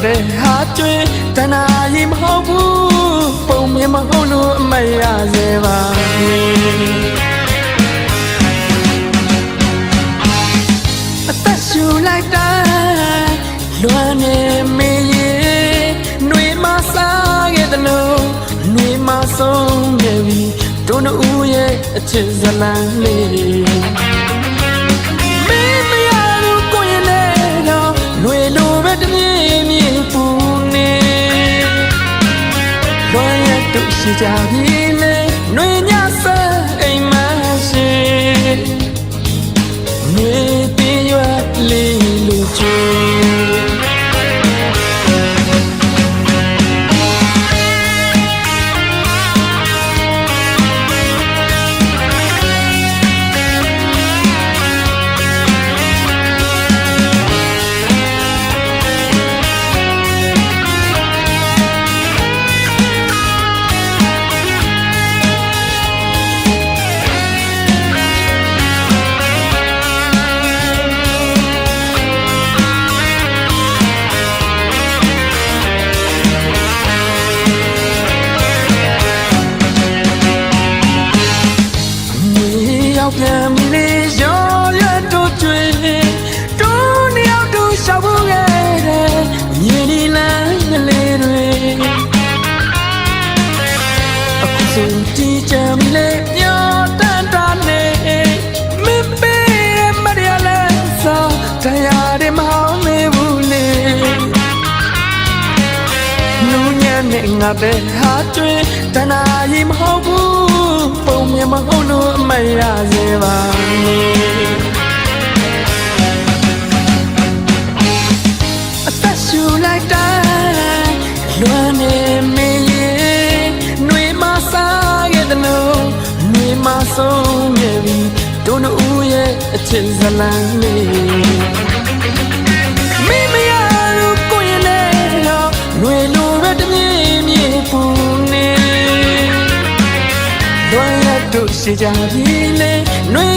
ပဲဟာကျွေးတနာရီမဟုတ်ဘူးပုံမြင်မဟုတ်လို့အမရစေပါအသက်ရှူလိုက်တိုင်းလွမ်းနေမေးရင်နှွေမစားခဲ့တယ်လို့နှွေမဆုံးခဲ့ပြီတို့နှစ်ဦးရဲ့အချစ်ဇလံလေးရှိကြပြီလေຫນွေညဆဲအိမ်မရှိຫນွေပြည့်ရွက်လေးလူချူပြန်ပြီလေရောရတို့ကျွေးတို့နှစ်ယောက်တို့ရှောက်ဖို့ခဲ့တယ်မြေဒီလမ်းကလေးတွေအခုဆိုကြည်ကြပြီလေညတန်တာနေမပေးမရလဲဆိုတရားတွေမဟောင်းနေဘူးလေလူညံ့နဲ့ငါပဲဟာကျွေးတနာရီမဟုတ်ဘူးပုံမြင်မဟုတ်လို့အမရစေပါအသက်ရှူလိုက်တိုင်းလွမ်းနေမေးရင်နှွေမစားခဲ့တယ်လို့နှွေမဆုံးခဲ့ပြီတို့နှစ်ဦးရဲ့အချစ်ဇလံလေးမိမရလို့ကိုရင်နဲ့တော့နှွေလိုပဲတမြင်မြင်ပူနေလွမ်းရတို့ရှိကြပြီလေနှွေ